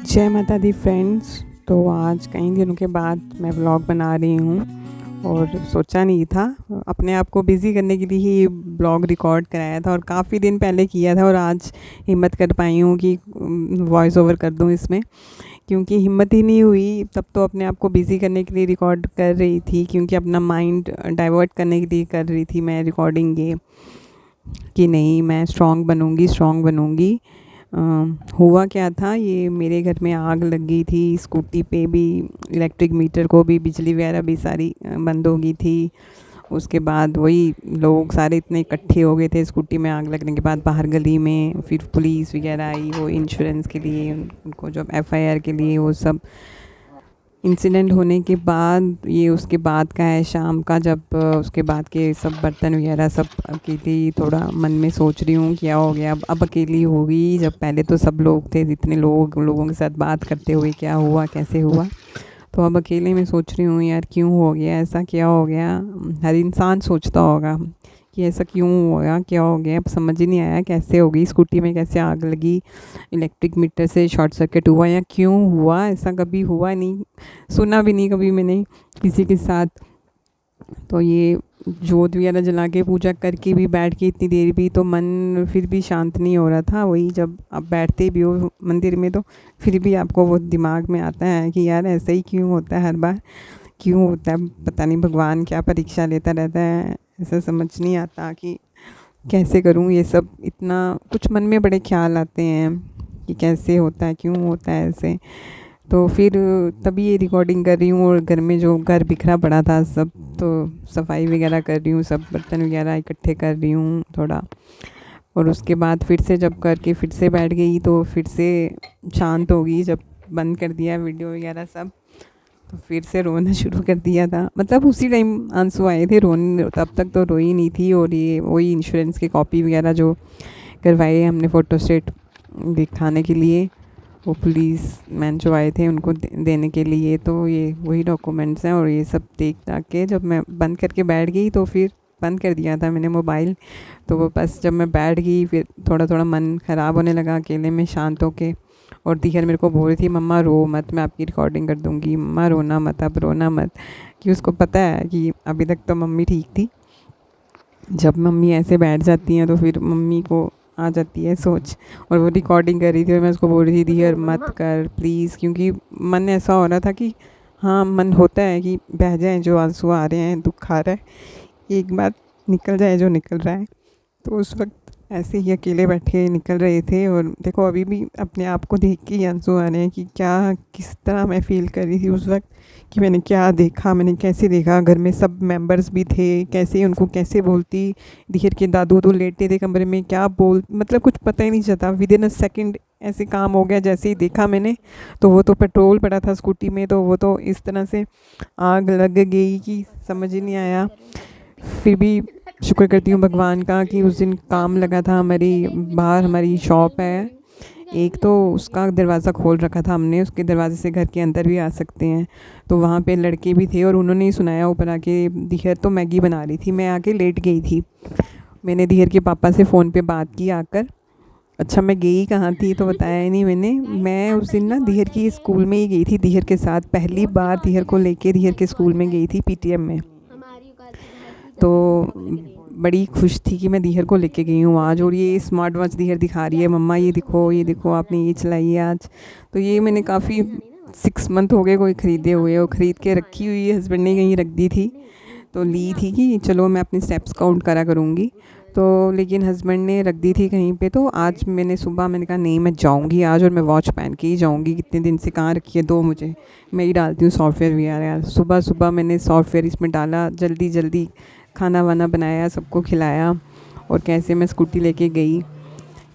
जय माता दी फ्रेंड्स। तो आज कई दिनों के बाद मैं व्लॉग बना रही हूँ और सोचा नहीं था, अपने आप को बिज़ी करने के लिए ही ब्लॉग रिकॉर्ड कराया था और काफ़ी दिन पहले किया था और आज हिम्मत कर पाई हूँ कि वॉइस ओवर कर दूँ इसमें, क्योंकि हिम्मत ही नहीं हुई। तब तो अपने आप को बिज़ी करने के लिए रिकॉर्ड कर रही थी, क्योंकि अपना माइंड डाइवर्ट करने के लिए कर रही थी मैं रिकॉर्डिंग ये, कि नहीं मैं स्ट्रॉन्ग बनूँगी स्ट्रॉन्ग बनूँगी। हुआ क्या था, ये मेरे घर में आग लग गई थी, स्कूटी पे भी, इलेक्ट्रिक मीटर को भी, बिजली वगैरह भी सारी बंद हो गई थी। उसके बाद वही लोग सारे इतने इकट्ठे हो गए थे स्कूटी में आग लगने के बाद बाहर गली में। फिर पुलिस वगैरह आई वो इंश्योरेंस के लिए, उनको जब एफआईआर के लिए, वो सब इंसिडेंट होने के बाद, ये उसके बाद का है शाम का, जब उसके बाद के सब बर्तन वगैरह सब अकेली, थोड़ा मन में सोच रही हूँ क्या हो गया, अब अकेली होगी। जब पहले तो सब लोग थे, जितने लोगों के साथ बात करते हुए क्या हुआ कैसे हुआ, तो अब अकेले में सोच रही हूँ यार क्यों हो गया ऐसा, क्या हो गया। हर इंसान सोचता होगा कि ऐसा क्यों हुआ, क्या हो गया। अब समझ ही नहीं आया कैसे हो गई, स्कूटी में कैसे आग लगी, इलेक्ट्रिक मीटर से शॉर्ट सर्किट हुआ या क्यों हुआ, ऐसा कभी हुआ नहीं, सुना भी नहीं कभी मैंने किसी के साथ। तो ये जोत वगैरह जला के पूजा करके भी बैठ के इतनी देर भी, तो मन फिर भी शांत नहीं हो रहा था। वही जब आप बैठते भी हो मंदिर में, तो फिर भी आपको वो दिमाग में आता है कि यार ऐसा ही क्यों होता है हर बार, क्यों होता है पता नहीं, भगवान क्या परीक्षा लेता रहता है, ऐसा समझ नहीं आता कि कैसे करूँ ये सब। इतना कुछ मन में बड़े ख्याल आते हैं कि कैसे होता है, क्यों होता है ऐसे। तो फिर तभी ये रिकॉर्डिंग कर रही हूँ, और घर में जो घर बिखरा पड़ा था सब, तो सफाई वगैरह कर रही हूँ, सब बर्तन वगैरह इकट्ठे कर रही हूँ थोड़ा। और उसके बाद फिर से जब करके फिर से बैठ गई, तो फिर से शांत हो गई। जब बंद कर दिया वीडियो वगैरह सब, तो फिर से रोना शुरू कर दिया था। मतलब उसी टाइम आंसू आए थे, रोने तब तक तो रोई नहीं थी। और ये वही इंश्योरेंस की कॉपी वगैरह जो करवाई है हमने फ़ोटोस्टेट दिखाने के लिए, वो पुलिस मैन जो आए थे उनको देने के लिए, तो ये वही डॉक्यूमेंट्स हैं। और ये सब देख दाख के जब मैं बंद करके बैठ गई, तो फिर बंद कर दिया था मैंने मोबाइल। तो वो बस जब मैं बैठ गई, फिर थोड़ा थोड़ा मन ख़राब होने लगा अकेले में शांत होके। और दीहर मेरे को बोल रही थी, मम्मा रो मत, मैं आपकी रिकॉर्डिंग कर दूँगी, मम्मा रोना मत, अब रोना मत। कि उसको पता है कि अभी तक तो मम्मी ठीक थी, जब मम्मी ऐसे बैठ जाती हैं तो फिर मम्मी को आ जाती है सोच। और वो रिकॉर्डिंग कर रही थी और मैं उसको बोल रही थी डियर मत कर प्लीज़, क्योंकि मन ऐसा हो रहा था कि हाँ, मन होता है कि बह जाए जो आंसू आ रहे हैं, दुख आ रहा है, एक बार निकल जाए जो निकल रहा है। तो उस वक्त ऐसे ही अकेले बैठे निकल रहे थे। और देखो अभी भी अपने आप को देख के ही आंसू आ रहे हैं कि क्या, किस तरह मैं फ़ील कर रही थी उस वक्त, कि मैंने क्या देखा, मैंने कैसे देखा। घर में सब मेंबर्स भी थे, कैसे उनको कैसे बोलती। दिखर के दादू तो लेटे थे कमरे में, क्या बोल, मतलब कुछ पता ही नहीं चलता, विद इन अ सेकेंड ऐसे काम हो गया। जैसे ही देखा मैंने, तो वो तो पेट्रोल पड़ा था स्कूटी में, तो वो तो इस तरह से आग लग गई कि समझ ही नहीं आया। फिर भी शुक्र करती हूँ भगवान का कि उस दिन काम लगा था। हमारी बाहर हमारी शॉप है एक, तो उसका दरवाज़ा खोल रखा था हमने, उसके दरवाजे से घर के अंदर भी आ सकते हैं। तो वहाँ पे लड़के भी थे और उन्होंने ही सुनाया ऊपर आके। दिहर तो मैगी बना रही थी, मैं आके लेट गई थी। मैंने दिहर के पापा से फ़ोन पे बात की आकर। अच्छा मैं गई कहाँ थी तो बताया ही नहीं मैंने। मैं उस दिन ना दिहर की स्कूल में ही गई थी, दिहर के साथ पहली बार दिहर को लेके दिहर के स्कूल में गई थी पीटीएम में। तो बड़ी खुश थी कि मैं दिहर को लेके गई हूँ आज। और ये स्मार्ट वॉच दिहर दिखा रही है, मम्मा ये देखो आपने ये चलाई है आज। तो ये मैंने काफ़ी 6 मंथ हो गए कोई ख़रीदे हुए, और ख़रीद के रखी हुई है, हस्बैंड ने कहीं रख दी थी, तो ली थी कि चलो मैं अपने स्टेप्स काउंट करा करूँगी। तो लेकिन हस्बैंड ने रख दी थी कहीं पे। तो आज मैंने सुबह मैंने कहा नहीं मैं जाऊँगी आज, और मैं वॉच पहन के ही जाऊँगी। कितने दिन से कहाँ रखी है, दो मुझे, मैं ही डालती हूँ सॉफ्टवेयर भी यार। सुबह सुबह मैंने सॉफ्टवेयर इसमें डाला, जल्दी जल्दी खाना वाना बनाया, सबको खिलाया, और कैसे मैं स्कूटी लेके गई।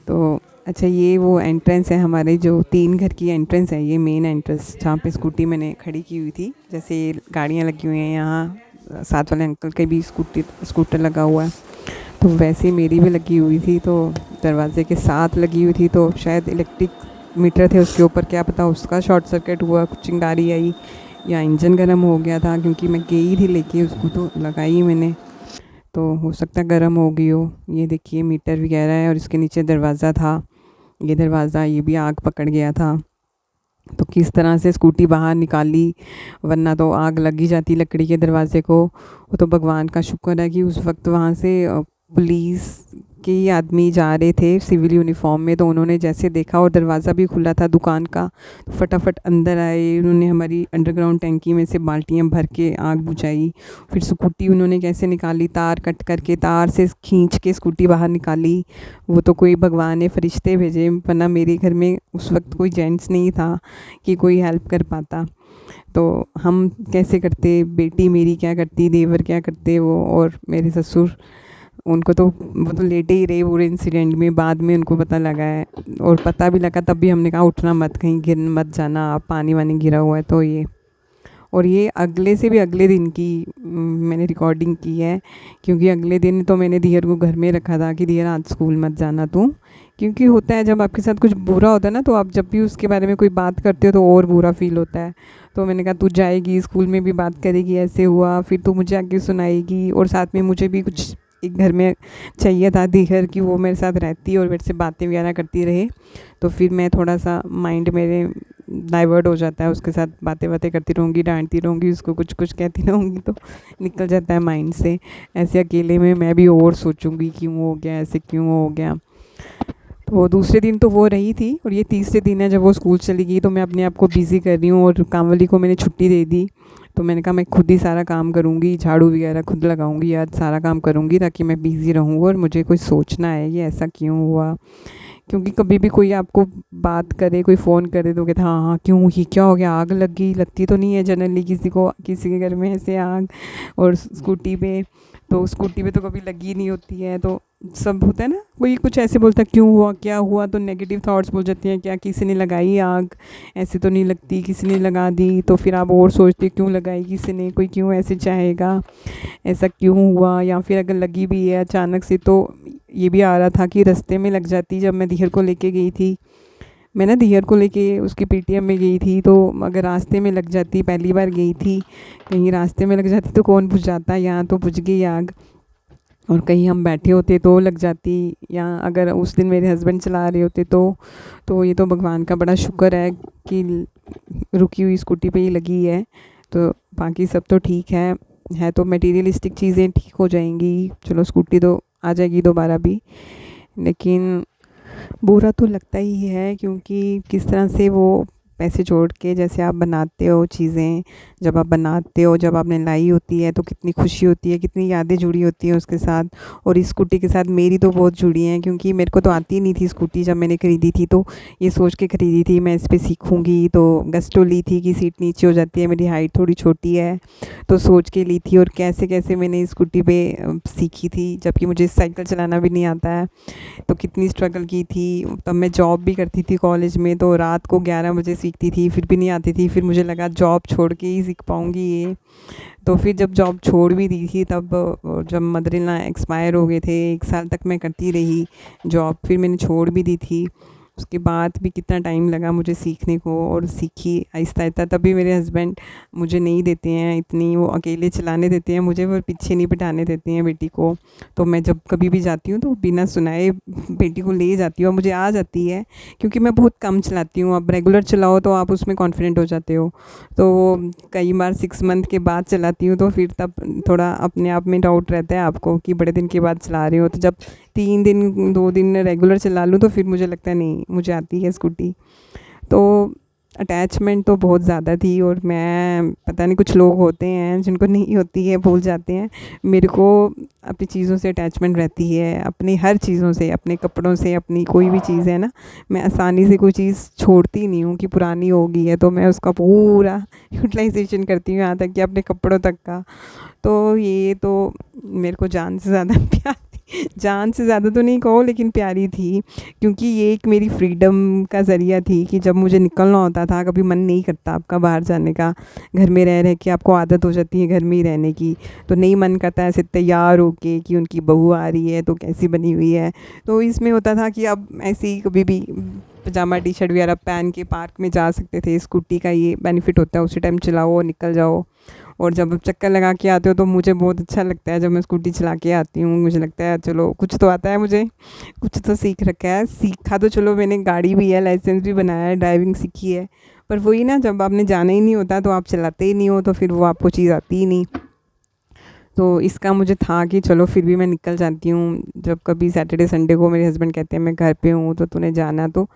तो अच्छा ये वो एंट्रेंस है हमारे, जो 3 घर की एंट्रेंस है, ये मेन एंट्रेंस जहाँ पे स्कूटी मैंने खड़ी की हुई थी। जैसे गाड़ियाँ लगी हुई हैं यहाँ, साथ वाले अंकल के भी स्कूटर लगा हुआ है, तो वैसे ही मेरी भी लगी हुई थी, तो दरवाजे के साथ लगी हुई थी। तो शायद इलेक्ट्रिक मीटर थे उसके ऊपर, क्या पता उसका शॉर्ट सर्किट हुआ, कुछ चिंगारी आई, या इंजन गर्म हो गया था, क्योंकि मैं गई थी लेके उसको, तो लगाई मैंने, तो हो सकता है गर्म हो गई हो। ये देखिए मीटर वगैरह है, और इसके नीचे दरवाज़ा था, ये दरवाज़ा ये भी आग पकड़ गया था। तो किस तरह से स्कूटी बाहर निकाली, वरना तो आग लग ही जाती लकड़ी के दरवाज़े को। वो तो भगवान का शुक्र है कि उस वक्त वहाँ से पुलिस के ही आदमी जा रहे थे सिविल यूनिफॉर्म में, तो उन्होंने जैसे देखा और दरवाज़ा भी खुला था दुकान का, तो फटाफट अंदर आए। उन्होंने हमारी अंडरग्राउंड टैंकी में से बाल्टियाँ भर के आग बुझाई। फिर स्कूटी उन्होंने कैसे निकाली, तार कट करके तार से खींच के स्कूटी बाहर निकाली। वो तो कोई भगवान ने फरिश्ते भेजे, वरना मेरे घर में उस वक्त कोई जेंट्स नहीं था कि कोई हेल्प कर पाता। तो हम कैसे करते, बेटी मेरी क्या करती, देवर क्या करते, वो और मेरे ससुर, उनको तो वो तो लेटे ही रहे पूरे इंसिडेंट में। बाद में उनको पता लगा है, और पता भी लगा तब भी हमने कहा उठना मत, कहीं गिर मत जाना आप, पानी वानी गिरा हुआ है। तो ये, और ये अगले से भी अगले दिन की मैंने रिकॉर्डिंग की है, क्योंकि अगले दिन तो मैंने दियर को घर में रखा था कि दियर आज स्कूल मत जाना तू। क्योंकि होता है जब आपके साथ कुछ बुरा होता है ना, तो आप जब भी उसके बारे में कोई बात करते हो तो और बुरा फील होता है। तो मैंने कहा तू जाएगी स्कूल में भी बात करेगी, ऐसे हुआ, फिर तू मुझे आके सुनाएगी, और साथ में मुझे भी कुछ एक घर में चाहिए था दिगर कि वो मेरे साथ रहती और मेरे से बातें वगैरह करती रहे। तो फिर मैं थोड़ा सा माइंड मेरे डाइवर्ट हो जाता है, उसके साथ बातें बातें करती रहूँगी, डांटती रहूँगी, उसको कुछ कुछ कहती रहूँगी, तो निकल जाता है माइंड से। ऐसे अकेले में मैं भी और सोचूंगी क्यों हो गया ऐसे, क्यों हो गया। तो दूसरे दिन तो वो रही थी, और ये तीसरे दिन है जब वो स्कूल चली गई, तो मैं अपने आप को बिज़ी कर रही हूँ, और कामवाली को मैंने छुट्टी दे दी। तो मैंने कहा मैं खुद ही सारा काम करूँगी, झाड़ू वगैरह खुद लगाऊंगी, आज सारा काम करूँगी ताकि मैं बिज़ी रहूँ, और मुझे कोई सोचना है ये ऐसा क्यों हुआ। क्योंकि कभी भी कोई आपको बात करे, कोई फ़ोन करे, तो कहते हाँ हाँ क्यों, ही क्या हो गया, आग लग गई, लगती तो नहीं है जनरली किसी को, किसी के घर में ऐसे आग। और स्कूटी पे, तो स्कूटी पे तो कभी लगी नहीं होती है, तो सब होता है ना, कोई कुछ ऐसे बोलता है क्यों हुआ क्या हुआ, तो नेगेटिव थॉट्स बोल जाती हैं, क्या किसी ने लगाई आग, ऐसे तो नहीं लगती, किसी ने लगा दी। तो फिर आप और सोचते क्यों लगाई किसी ने, कोई क्यों ऐसे चाहेगा, ऐसा क्यों हुआ। या फिर अगर लगी भी है अचानक से, तो ये भी आ रहा था कि रास्ते में लग जाती, जब मैं दिहर को लेके गई थी, मैं ना दिहर को लेके उसकी पीटीएम में गई थी, तो अगर रास्ते में लग जाती, पहली बार गई थी, कहीं रास्ते में लग जाती तो कौन बुझाता, यहाँ तो बुझ गई आग। और कहीं हम बैठे होते तो लग जाती, या अगर उस दिन मेरे हस्बैंड चला रहे होते तो ये तो भगवान का बड़ा शुक्र है कि रुकी हुई स्कूटी पे ही लगी है। तो बाकी सब तो ठीक है तो मटेरियलिस्टिक चीज़ें ठीक हो जाएंगी, चलो स्कूटी तो आ जाएगी दोबारा भी। लेकिन बुरा तो लगता ही है, क्योंकि किस तरह से वो पैसे जोड़ के जैसे आप बनाते हो चीज़ें, जब आप बनाते हो, जब आपने लाई होती है, तो कितनी खुशी होती है, कितनी यादें जुड़ी होती हैं उसके साथ। और इस स्कूटी के साथ मेरी तो बहुत जुड़ी हैं, क्योंकि मेरे को तो आती नहीं थी स्कूटी जब मैंने ख़रीदी थी, तो ये सोच के ख़रीदी थी मैं इस पर सीखूँगी। तो गस्टो ली थी कि सीट नीचे हो जाती है, मेरी हाइट थोड़ी छोटी है, तो सोच के ली थी। और कैसे कैसे मैंने स्कूटी पे सीखी थी, जबकि मुझे साइकिल चलाना भी नहीं आता है। तो कितनी स्ट्रगल की थी, तब मैं जॉब भी करती थी कॉलेज में, तो रात को 11 बजे सीखती थी, फिर भी नहीं आती थी। फिर मुझे लगा जॉब छोड़ के ही सीख पाऊँगी ये। तो फिर जब जॉब छोड़ भी दी थी, तब जब मदर इन लॉ एक्सपायर हो गए थे, 1 साल तक मैं करती रही जॉब, फिर मैंने छोड़ भी दी थी। उसके बाद भी कितना टाइम लगा मुझे सीखने को, और सीखी आहिस्ता आहिस्ता। तभी मेरे हस्बैंड मुझे नहीं देते हैं इतनी, वो अकेले चलाने देते हैं मुझे, वो पीछे नहीं बिठाने देते हैं बेटी को। तो मैं जब कभी भी जाती हूँ तो बिना सुनाए बेटी को ले जाती हूँ, और मुझे आ जाती है, क्योंकि मैं बहुत कम चलाती हूँ। अब रेगुलर चलाओ तो आप उसमें कॉन्फिडेंट हो जाते हो, तो कई बार 6 मंथ के बाद चलाती हूँ, तो फिर तब थोड़ा अपने आप में डाउट रहता है आपको कि बड़े दिन के बाद चला रही हो। तो जब 3 दिन 2 दिन रेगुलर चला लूँ, तो फिर मुझे लगता है नहीं मुझे आती है स्कूटी। तो अटैचमेंट तो बहुत ज़्यादा थी, और मैं पता नहीं, कुछ लोग होते हैं जिनको नहीं होती है, भूल जाते हैं। मेरे को अपनी चीज़ों से अटैचमेंट रहती है, अपनी हर चीज़ों से, अपने कपड़ों से, अपनी कोई भी चीज़ है ना, मैं आसानी से कोई चीज़ छोड़ती नहीं हूँ कि पुरानी हो गई है, तो मैं उसका पूरा यूटिलाइजेशन करती हूँ, यहाँ तक कि अपने कपड़ों तक का। तो ये तो मेरे को जान से ज़्यादा प्यार जान से ज़्यादा तो नहीं कहो, लेकिन प्यारी थी, क्योंकि ये एक मेरी फ्रीडम का ज़रिया थी कि जब मुझे निकलना होता था, कभी मन नहीं करता आपका बाहर जाने का, घर में रह रह के आपको आदत हो जाती है घर में ही रहने की, तो नहीं मन करता ऐसे तैयार होके कि उनकी बहू आ रही है तो कैसी बनी हुई है। तो इसमें होता था कि अब ऐसे ही कभी भी पजामा टी शर्ट वगैरह पहन के पार्क में जा सकते थे। स्कूटी का ये बेनिफिट होता है, उसी टाइम चलाओ और निकल जाओ। और जब आप चक्कर लगा के आते हो तो मुझे बहुत अच्छा लगता है, जब मैं स्कूटी चला के आती हूँ मुझे लगता है चलो कुछ तो आता है, मुझे कुछ तो सीख रखा है। सीखा तो चलो मैंने, गाड़ी भी है, लाइसेंस भी बनाया है, ड्राइविंग सीखी है, पर वही ना, जब आपने जाना ही नहीं होता तो आप चलाते ही नहीं हो, तो फिर वो आपको चीज़ आती ही नहीं। तो इसका मुझे था कि चलो फिर भी मैं निकल जाती हूँ। जब कभी सैटरडे संडे को मेरे हस्बैंड कहते हैं मैं घर पे हूँ तो तूने जाना तो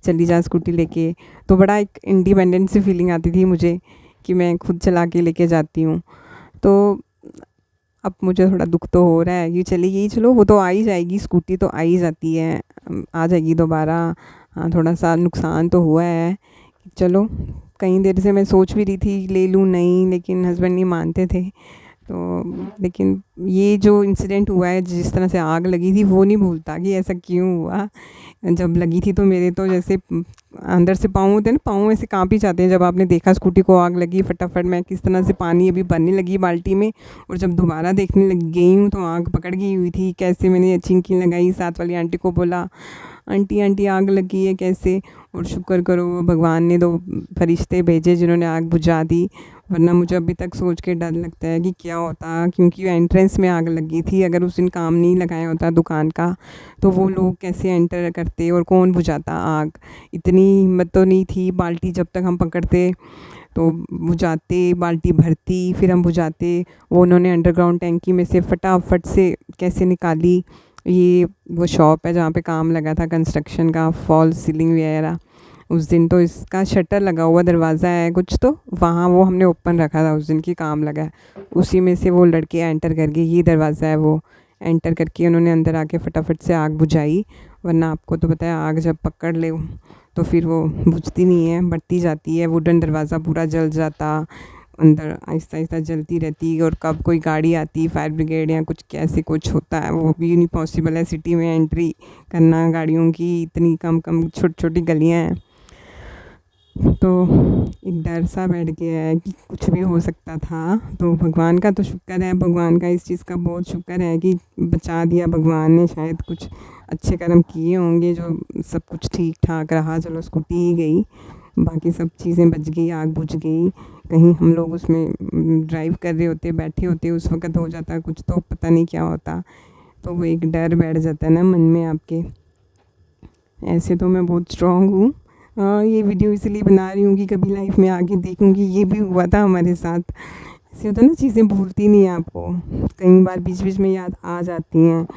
चली जा स्कूटी लेके। तो बड़ा एक इंडिपेंडेंट सी फीलिंग आती थी मुझे कि मैं खुद चला के लेके जाती हूँ। तो अब मुझे थोड़ा दुख तो हो रहा है कि चली गई, चलो वो तो आ ही जाएगी, स्कूटी तो आ ही जाती है, आ जाएगी दोबारा। हाँ, थोड़ा सा नुकसान तो हुआ है। चलो, कई देर से मैं सोच भी रही थी ले लूँ, नहीं, लेकिन हस्बैंड नहीं मानते थे। तो लेकिन ये जो इंसिडेंट हुआ है, जिस तरह से आग लगी थी, वो नहीं भूलता कि ऐसा क्यों हुआ। जब लगी थी तो मेरे तो जैसे अंदर से पाँव होते हैं ना, पाँव ऐसे काँप ही जाते हैं। जब आपने देखा स्कूटी को आग लगी, फटाफट मैं किस तरह से पानी अभी भरने लगी बाल्टी में, और जब दोबारा देखने लग गई हूँ तो आग पकड़ गई हुई थी। कैसे मैंने चिंकी लगाई, साथ वाली आंटी को बोला, आंटी आंटी आग लगी है कैसे। और शुक्र करो भगवान ने 2 फरिश्ते भेजे जिन्होंने आग बुझा दी, वरना मुझे अभी तक सोच के डर लगता है कि क्या होता, क्योंकि एंट्रेंस में आग लगी थी। अगर उस दिन काम नहीं लगाया होता दुकान का तो वो लोग कैसे एंटर करते और कौन बुझाता आग। इतनी हिम्मत तो नहीं थी, बाल्टी जब तक हम पकड़ते तो बुझाते, बाल्टी भरती फिर हम बुझाते। वो उन्होंने अंडरग्राउंड टैंकी में से फटाफट से कैसे निकाली। ये वो शॉप है जहाँ पे काम लगा था कंस्ट्रक्शन का, फॉल सीलिंग वगैरह। उस दिन तो इसका शटर लगा हुआ दरवाज़ा है कुछ, तो वहाँ वो हमने ओपन रखा था उस दिन की काम लगा है। उसी में से वो लड़के एंटर कर गए, ये दरवाज़ा है, वो एंटर करके उन्होंने अंदर आके फटाफट से आग बुझाई। वरना आपको तो पता है आग जब पकड़ ले तो फिर वो बुझती नहीं है, बढ़ती जाती है। वुडन दरवाज़ा पूरा जल जाता, अंदर आहिस्ता आहिस्ता जलती रहती। और कब कोई गाड़ी आती, फायर ब्रिगेड या कुछ, कैसे कुछ होता है वो भी नहीं पॉसिबल है सिटी में एंट्री करना गाड़ियों की, इतनी कम कम छोटी छोटी गलियाँ हैं। तो एक डर सा बैठ गया है कि कुछ भी हो सकता था। तो भगवान का तो शुक्र है, भगवान का इस चीज़ का बहुत शुक्र है कि बचा दिया भगवान ने। शायद कुछ अच्छे कर्म किए होंगे जो सब कुछ ठीक ठाक रहा। चलो स्कूटी ही गई, बाकी सब चीज़ें बच गई, आग बुझ गई। कहीं हम लोग उसमें ड्राइव कर रहे होते, बैठे होते, उस वक़्त हो जाता कुछ तो पता नहीं क्या होता। तो वो एक डर बैठ जाता है ना मन में आपके। ऐसे तो मैं बहुत स्ट्रॉन्ग हूँ। ये वीडियो इसलिए बना रही हूँ कि कभी लाइफ में आगे देखूँगी ये भी हुआ था हमारे साथ। ऐसे होता है ना, चीज़ें भूलती नहीं हैं आपको, कई बार बीच बीच में याद आ जाती हैं।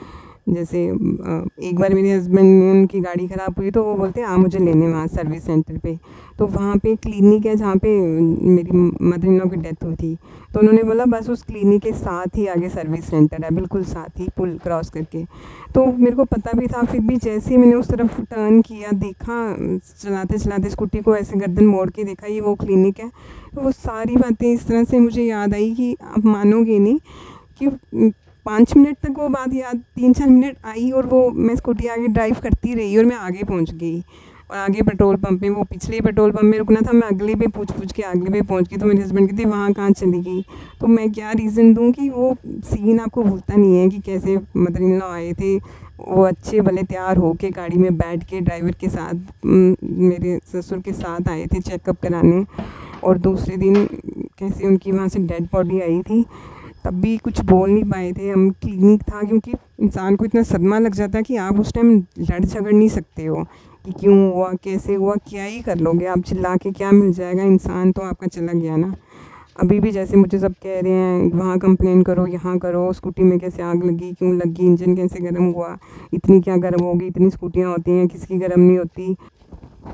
जैसे एक बार मेरे हस्बैंड ने, उनकी गाड़ी ख़राब हुई तो वो बोलते हैं आ मुझे लेने वहाँ सर्विस सेंटर पे। तो वहाँ पे क्लिनिक है जहाँ पे मेरी मदर इन लॉ की डेथ हुई थी। तो उन्होंने बोला बस उस क्लिनिक के साथ ही आगे सर्विस सेंटर है, बिल्कुल साथ ही, पुल क्रॉस करके। तो मेरे को पता भी था, फिर भी जैसे ही मैंने उस तरफ टर्न किया, देखा, चलाते चलाते स्कूटी को ऐसे गर्दन मोड़ के देखा ये वो क्लिनिक है। तो वो सारी बातें इस तरह से मुझे याद आई कि आप मानोगे नहीं कि 5 मिनट तक वो बात याद, 3-4 मिनट आई और वो मैं स्कूटी आगे ड्राइव करती रही और मैं आगे पहुंच गई। और आगे पेट्रोल पंप पे, वो पिछले पेट्रोल पंप में रुकना था, मैं अगले पे पूछ के अगले पे पहुंच गई। तो मेरे हस्बैंड कहते वहाँ कहाँ चली गई। तो मैं क्या रीज़न दूँ कि वो सीन आपको भूलता नहीं है कि कैसे मदर इन लॉ आए थे, वो अच्छे भले तैयार होके गाड़ी में बैठ के ड्राइवर के साथ मेरे ससुर के साथ आए थे चेकअप कराने। और दूसरे दिन कैसे उनकी वहाँ से डेड बॉडी आई थी, तब भी कुछ बोल नहीं पाए थे हम। क्लिनिक था, क्योंकि इंसान को इतना सदमा लग जाता है कि आप उस टाइम लड़ झगड़ नहीं सकते हो कि क्यों हुआ, कैसे हुआ, क्या ही कर लोगे आप चिल्ला के, क्या मिल जाएगा, इंसान तो आपका चला गया ना। अभी भी जैसे मुझे सब कह रहे हैं वहाँ कंप्लेन करो, यहाँ करो, स्कूटी में कैसे आग लगी, क्यों लगी, इंजन कैसे गर्म हुआ, इतनी क्या गर्म होगी, इतनी स्कूटियाँ होती हैं, किसकी गर्म नहीं होती।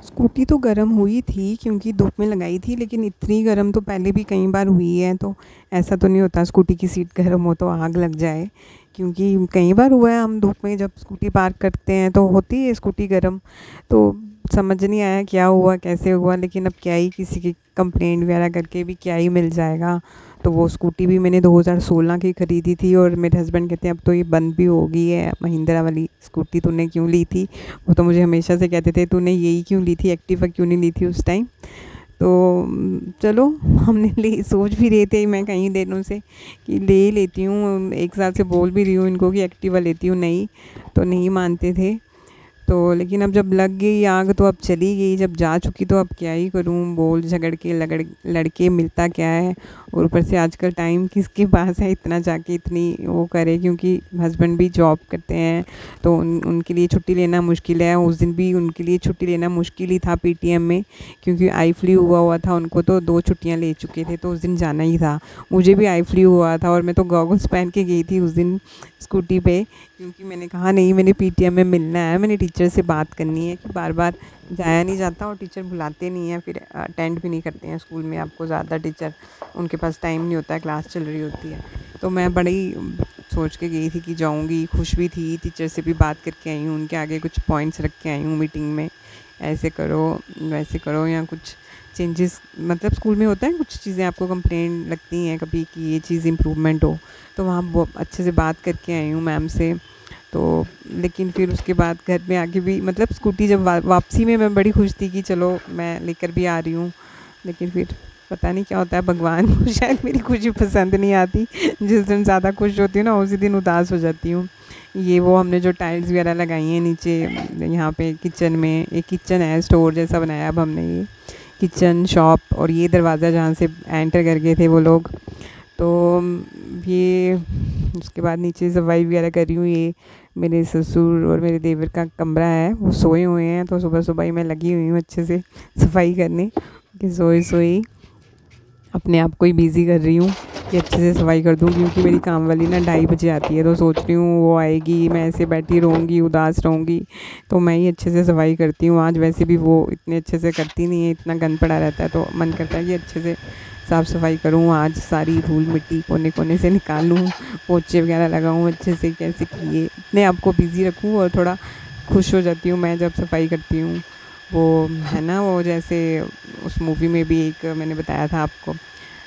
स्कूटी तो गर्म हुई थी क्योंकि धूप में लगाई थी, लेकिन इतनी गर्म तो पहले भी कई बार हुई है। तो ऐसा तो नहीं होता स्कूटी की सीट गर्म हो तो आग लग जाए, क्योंकि कई बार हुआ है हम धूप में जब स्कूटी पार्क करते हैं तो होती है स्कूटी गर्म। तो समझ नहीं आया क्या हुआ, कैसे हुआ, लेकिन अब क्या ही किसी की कंप्लेंट वगैरह करके भी क्या ही मिल जाएगा। तो वो स्कूटी भी मैंने 2016 की ख़रीदी थी और मेरे हस्बैंड कहते हैं अब तो ये बंद भी हो गई है, महिंद्रा वाली स्कूटी तूने क्यों ली थी। वो तो मुझे हमेशा से कहते थे तूने यही क्यों ली थी, एक्टिवा क्यों नहीं ली थी उस टाइम। तो चलो हमने ले सोच भी रहे थे मैं कई दिनों से कि ले लेती हूँ, 1 साल से बोल भी रही हूँ इनको कि एक्टिवा लेती हूँ, नहीं तो नहीं मानते थे। तो लेकिन अब जब लग गई आग तो अब चली गई, जब जा चुकी तो अब क्या ही करूँ, बोल झगड़ के लड़के मिलता क्या है। और ऊपर से आजकल टाइम किसके पास है इतना जाके इतनी वो करे, क्योंकि हस्बैंड भी जॉब करते हैं तो उनके लिए छुट्टी लेना मुश्किल है। उस दिन भी उनके लिए छुट्टी लेना मुश्किल ही था पीटीएम में, क्योंकि आई फ्लू हुआ था उनको, तो 2 छुट्टियाँ ले चुके थे, तो उस दिन जाना ही था। मुझे भी आई फ्लू हुआ था और मैं तो गॉगल्स पहन के गई थी उस दिन स्कूटी पे, क्योंकि मैंने कहा नहीं, मैंने पीटीएम में मिलना है, मैंने टीचर से बात करनी है, कि बार बार जाया नहीं जाता और टीचर बुलाते नहीं हैं, फिर अटेंड भी नहीं करते हैं स्कूल में आपको ज़्यादा टीचर, उनके पास टाइम नहीं होता है, क्लास चल रही होती है। तो मैं बड़ी सोच के गई थी कि जाऊंगी, खुश भी थी, टीचर से भी बात करके आई हूँ, उनके आगे कुछ पॉइंट्स रख के आई हूँ मीटिंग में, ऐसे करो वैसे करो, या कुछ चेंजेस, मतलब स्कूल में होता है कुछ चीज़ें आपको कंप्लेंट लगती हैं कभी कि ये चीज़ इम्प्रूवमेंट हो, तो वहाँ अच्छे से बात करके आई हूँ मैम से। तो लेकिन फिर उसके बाद घर में आके भी, मतलब स्कूटी जब वापसी में मैं बड़ी खुश थी कि चलो मैं लेकर भी आ रही हूँ, लेकिन फिर पता नहीं क्या होता है, भगवान को शायद मेरी खुशी पसंद नहीं आती। जिस दिन ज़्यादा खुश होती हूँ ना उसी दिन उदास हो जाती हूँ। ये वो हमने जो टाइल्स वगैरह लगाई हैं नीचे यहाँ पे किचन में, एक किचन है स्टोर जैसा बनाया अब हमने, ये किचन शॉप, और ये दरवाज़ा जहाँ से एंटर कर गए थे वो लोग, तो ये उसके बाद नीचे सफाई वगैरह कर रही हूँ। ये मेरे ससुर और मेरे देवर का कमरा है, वो सोए हुए हैं, तो सुबह सुबह ही मैं लगी हुई हूँ अच्छे से सफाई करने, कि सोई सोई अपने आप को ही बिज़ी कर रही हूँ कि अच्छे से सफाई कर दूँ, क्योंकि मेरी काम वाली ना 2:30 बजे आती है, तो सोच रही हूँ वो आएगी, मैं ऐसे बैठी रहूँगी, उदास रहूँगी, तो मैं ही अच्छे से सफाई करती हूँ। आज वैसे भी वो इतने अच्छे से करती नहीं है, इतना गंद पड़ा रहता है, तो मन करता है कि अच्छे से साफ़ सफाई करूँ, आज सारी धूल मिट्टी कोने कोने से निकालूँ, पोछे वगैरह लगाऊँ अच्छे से, कैसे किए अपने आप को बिज़ी रखूँ, और थोड़ा खुश हो जाती हूँ मैं जब सफाई करती हूँ। वो है ना, वो जैसे उस मूवी में भी एक मैंने बताया था आपको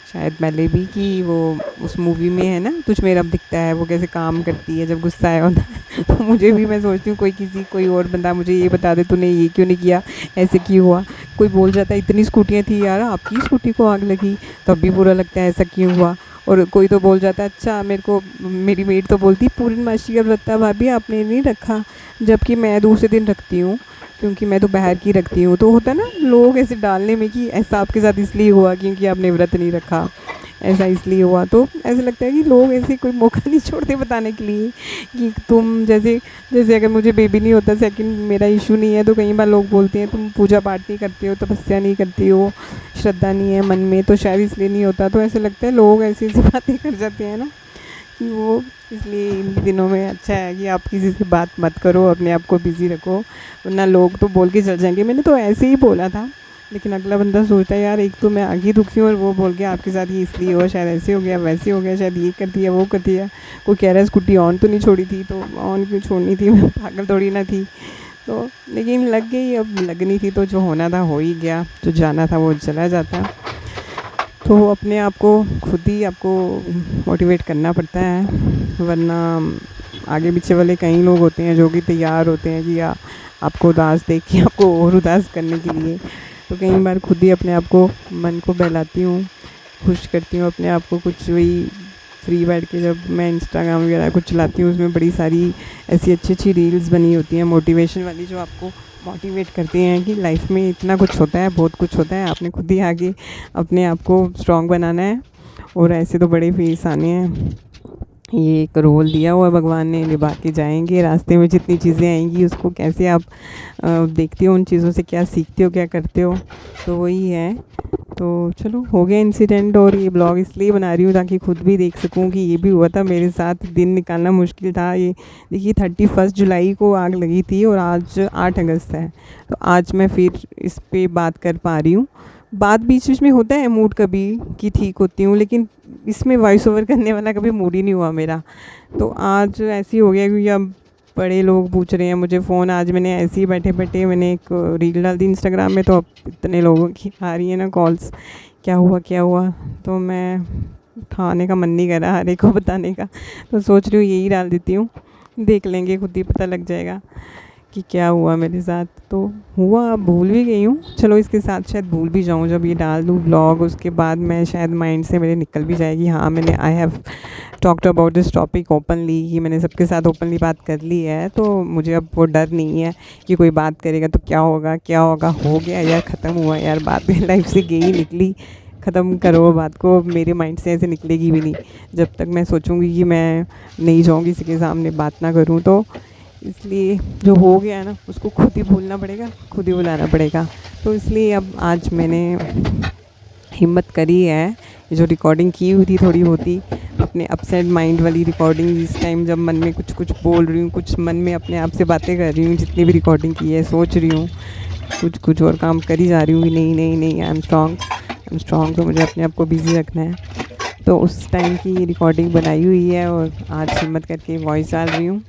शायद पहले भी, कि वो उस मूवी में है ना, तुझ में रब दिखता है, वो कैसे काम करती है जब गुस्सा आया होता है। तो मुझे भी, मैं सोचती हूँ कोई और बंदा मुझे ये बता दे, तूने ये क्यों नहीं किया, ऐसे क्यों हुआ। कोई बोल जाता है इतनी स्कूटियाँ थी यार, आपकी स्कूटी को आग लगी, तब भी बुरा लगता है ऐसा क्यों हुआ। और कोई तो बोल जाता है, अच्छा मेरे को मेरी मेड तो बोलती पूर्णमासी का व्रत भाभी आपने नहीं रखा, जबकि मैं दूसरे दिन रखती हूँ, क्योंकि मैं तो बाहर की रखती हूँ। तो होता है ना लोग ऐसे डालने में कि ऐसा आपके साथ इसलिए हुआ क्योंकि आपने व्रत नहीं रखा, ऐसा इसलिए हुआ। तो ऐसा लगता है कि लोग ऐसे कोई मौका नहीं छोड़ते बताने के लिए कि तुम जैसे जैसे अगर मुझे बेबी नहीं होता, सेकंड मेरा इशू नहीं है, तो कई बार लोग बोलते हैं तुम पूजा पाठ नहीं करती हो, तपस्या नहीं करती हो, श्रद्धा नहीं है मन में, तो शायद इसलिए नहीं होता। तो ऐसे लगता है लोग ऐसी ऐसी बातें कर जाते हैं ना, कि वो इसलिए इन दिनों में अच्छा है कि आप किसी से बात मत करो, अपने आप को बिज़ी रखो, वरना लोग तो बोल के चल जाएंगे मैंने तो ऐसे ही बोला था, लेकिन अगला बंदा सोचता है यार एक तो मैं आगे दुखी हूँ और वो बोल के आपके साथ ये इसलिए हुआ, शायद ऐसे हो गया वैसे हो गया, शायद ये कर दिया वो कर दिया। कोई कह रहा है स्कूटी ऑन तो नहीं छोड़ी थी, तो ऑन क्यों छोड़नी थी, मैं पागल थोड़ी ना थी। तो लेकिन लग गई, अब लगनी थी तो जो होना था हो ही गया, जो जाना था वो चला जाता। तो अपने आप को खुद ही आपको मोटिवेट करना पड़ता है, वरना आगे पीछे वाले कई लोग होते हैं जो कि तैयार होते हैं कि आपको उदास देख के आपको और उदास करने के लिए। तो कई बार खुद ही अपने आप को मन को बहलाती हूँ, खुश करती हूँ अपने आप को। कुछ वही फ्री बैठ के जब मैं इंस्टाग्राम वगैरह कुछ चलाती हूँ, उसमें बड़ी सारी ऐसी अच्छी अच्छी रील्स बनी होती हैं मोटिवेशन वाली, जो आपको मोटिवेट करती हैं कि लाइफ में इतना कुछ होता है, बहुत कुछ होता है, आपने खुद ही आगे अपने आप को स्ट्रॉन्ग बनाना है। और ऐसे तो बड़े फेस आने हैं, ये एक रोल दिया हुआ है भगवान ने, निभा के जाएंगे। रास्ते में जितनी चीज़ें आएंगी उसको कैसे आप देखते हो, उन चीज़ों से क्या सीखते हो, क्या करते हो, तो वही है। तो चलो हो गया इंसिडेंट, और ये ब्लॉग इसलिए बना रही हूँ ताकि खुद भी देख सकूँ कि ये भी हुआ था मेरे साथ, दिन निकालना मुश्किल था। ये देखिए 31 जुलाई को आग लगी थी और आज 8 अगस्त है, तो आज मैं फिर इस पे बात कर पा रही हूँ। बात बीच बीच में होता है मूड कभी कि ठीक होती हूँ, लेकिन इसमें वॉइस ओवर करने वाला कभी मूड ही नहीं हुआ मेरा। तो आज ऐसे ही हो गया, क्योंकि अब बड़े लोग पूछ रहे हैं मुझे फ़ोन। आज मैंने ऐसे ही बैठे बैठे मैंने एक रील डाल दी इंस्टाग्राम में, तो अब इतने लोगों की आ रही है ना कॉल्स, क्या हुआ क्या हुआ, तो मैं उठाने का मन नहीं कर रहा हर एक को बताने का, तो सोच रही हूँ यही डाल देती हूँ, देख लेंगे खुद ही पता लग जाएगा कि क्या हुआ मेरे साथ। तो हुआ, भूल भी गई हूँ, चलो इसके साथ शायद भूल भी जाऊँ जब ये डाल दूँ ब्लॉग, उसके बाद मैं शायद माइंड से मेरे निकल भी जाएगी, हाँ मैंने I have talked about this topic openly, कि मैंने सबके साथ ओपनली बात कर ली है। तो मुझे अब वो डर नहीं है कि कोई बात करेगा तो क्या होगा, क्या होगा, हो गया यार, ख़त्म हुआ यार, बात मेरी लाइफ से गई निकली, ख़त्म करो बात को, मेरे माइंड से ऐसे निकलेगी भी नहीं जब तक मैं सोचूंगी कि मैं नहीं जाऊंगी किसी के सामने, बात ना करूं। तो इसलिए जो हो गया है ना, उसको खुद ही भूलना पड़ेगा, खुद ही बुलाना पड़ेगा। तो इसलिए अब आज मैंने हिम्मत करी है, ये जो रिकॉर्डिंग की हुई थी थोड़ी बहुत ही अपने अपसेट माइंड वाली रिकॉर्डिंग, इस टाइम जब मन में कुछ कुछ बोल रही हूँ, कुछ मन में अपने आप से बातें कर रही हूँ, जितनी भी रिकॉर्डिंग की है सोच रही हूँ, कुछ कुछ और काम करी जा रही हूँ कि नहीं नहीं नहीं, आई एम स्ट्रॉन्ग, तो मुझे अपने आप को बिज़ी रखना है। तो उस टाइम की रिकॉर्डिंग बनाई हुई है और आज हिम्मत करके वॉइस डाल रही हूँ।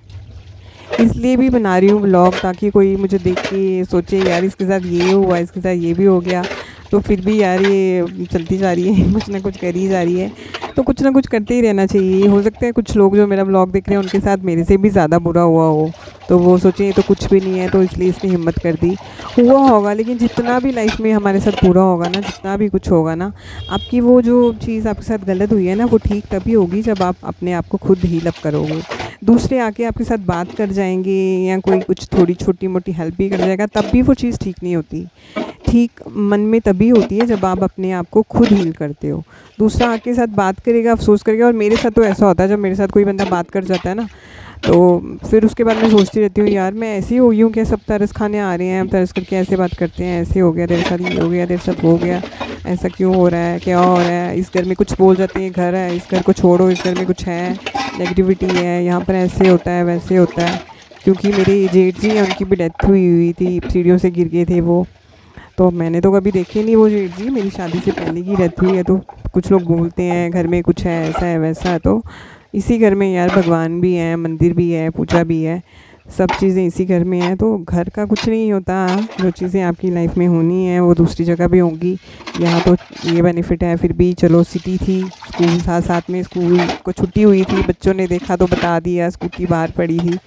इसलिए भी बना रही हूँ ब्लॉग, ताकि कोई मुझे देख के सोचे यार इसके साथ ये हुआ, इसके साथ ये भी हो गया, तो फिर भी यार ये चलती जा रही है, कुछ ना कुछ कर ही जा रही है। तो कुछ ना कुछ करते ही रहना चाहिए। हो सकता है कुछ लोग जो मेरा ब्लॉग देख रहे हैं उनके साथ मेरे से भी ज़्यादा बुरा हुआ हो, तो वो सोचें ये तो कुछ भी नहीं है, तो इसलिए इसने हिम्मत कर दी। हुआ होगा, लेकिन जितना भी लाइफ में हमारे साथ बुरा होगा ना, जितना भी कुछ होगा ना, आपकी वो जो चीज़ आपके साथ गलत हुई है ना, वो ठीक तभी होगी जब आप अपने आप को खुद हील अप करोगे। दूसरे आके आपके साथ बात कर जाएंगे या कोई कुछ थोड़ी छोटी मोटी हेल्प भी कर जाएगा, तब भी वो चीज़ ठीक नहीं होती। ठीक मन में तभी होती है जब आप अपने आप को खुद हील करते हो। दूसरा आके साथ बात करेगा, अफसोस करेगा, और मेरे साथ तो ऐसा होता है जब मेरे साथ कोई बंदा बात कर जाता है ना, तो फिर उसके बाद मैं सोचती रहती हूँ यार मैं ऐसी हो गई हूँ क्या, सब तरस खाने आ रहे हैं, तरस करके ऐसे बात करते हैं, ऐसे हो गया तेरे साथ, ये हो गया तेरे साथ, हो गया, ऐसा क्यों हो रहा है, क्या हो रहा है, इस घर में कुछ बोल जाते हैं, घर है, इस घर को छोड़ो, इस घर में कुछ है, नेगेटिविटी है, यहाँ पर ऐसे होता है, वैसे होता है। क्योंकि मेरे जेठ जी हैं, उनकी भी डेथ हुई थी, सीढ़ियों से गिर गए थे वो, तो मैंने तो कभी देखे नहीं वो जेठ जी, मेरी शादी से पहले की डेथ हुई है। तो कुछ लोग बोलते हैं घर में कुछ है, ऐसा है वैसा है, तो इसी घर में यार भगवान भी हैं, मंदिर भी है, पूजा भी है, सब चीज़ें इसी घर में हैं। तो घर का कुछ नहीं होता, जो चीज़ें आपकी लाइफ में होनी है वो दूसरी जगह भी होंगी। यहाँ तो ये बेनिफिट है, फिर भी चलो सिटी थी, स्कूल था साथ में, स्कूल को छुट्टी हुई थी, बच्चों ने देखा तो बता दिया, स्कूटी बाहर पड़ी थी,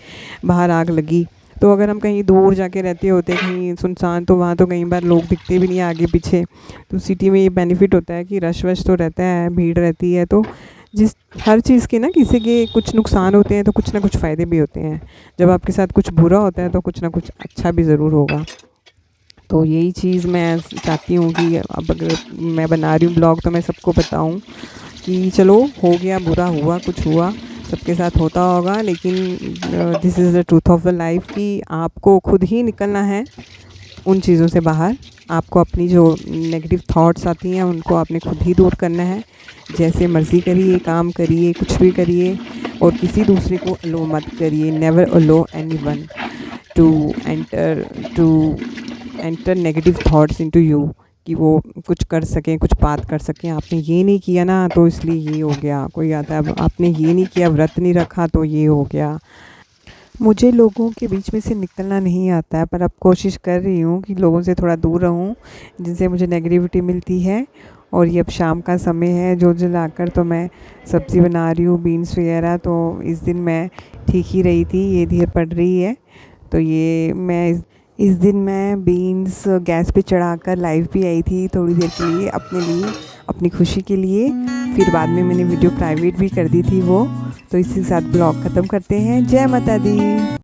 बाहर आग लगी। तो अगर हम कहीं दूर जाके रहते होते, कहीं सुनसान, तो वहाँ तो कई बार लोग दिखते भी नहीं आगे पीछे। तो सिटी में ये बेनिफिट होता है कि रश वश तो रहता है, भीड़ रहती है, तो जिस हर चीज़ के ना किसी के कुछ नुकसान होते हैं तो कुछ ना कुछ फ़ायदे भी होते हैं। जब आपके साथ कुछ बुरा होता है तो कुछ ना कुछ अच्छा भी ज़रूर होगा। तो यही चीज़ मैं चाहती हूँ कि अब अगर मैं बना रही हूँ ब्लॉग तो मैं सबको बताऊँ कि चलो हो गया, बुरा हुआ, कुछ हुआ, सबके साथ होता होगा, लेकिन this is the truth of the life, कि आपको खुद ही निकलना है उन चीज़ों से बाहर। आपको अपनी जो नेगेटिव थॉट्स आती हैं उनको आपने खुद ही दूर करना है। जैसे मर्ज़ी करिए, काम करिए, कुछ भी करिए, और किसी दूसरे को अलो मत करिए। Never allow anyone to enter to enter negative thoughts into you, कि वो कुछ कर सकें, कुछ बात कर सकें। आपने ये नहीं किया ना तो इसलिए ये हो गया। कोई आता है, अब आपने ये नहीं किया, व्रत नहीं रखा तो ये हो गया। मुझे लोगों के बीच में से निकलना नहीं आता है, पर अब कोशिश कर रही हूँ कि लोगों से थोड़ा दूर रहूँ जिनसे मुझे नेगेटिविटी मिलती है। और ये अब शाम का समय है, जो जलाकर तो मैं सब्ज़ी बना रही हूँ, बीन्स वगैरह। तो इस दिन मैं ठीक ही रही थी, ये धीरे पड़ रही है, तो ये मैं इस दिन मैं बीन्स गैस पे चढ़ाकर लाइव भी आई थी थोड़ी देर के लिए, अपने लिए, अपनी खुशी के लिए। फिर बाद में मैंने वीडियो प्राइवेट भी कर दी थी वो। तो इसी के साथ ब्लॉग ख़त्म करते हैं। जय माता दी।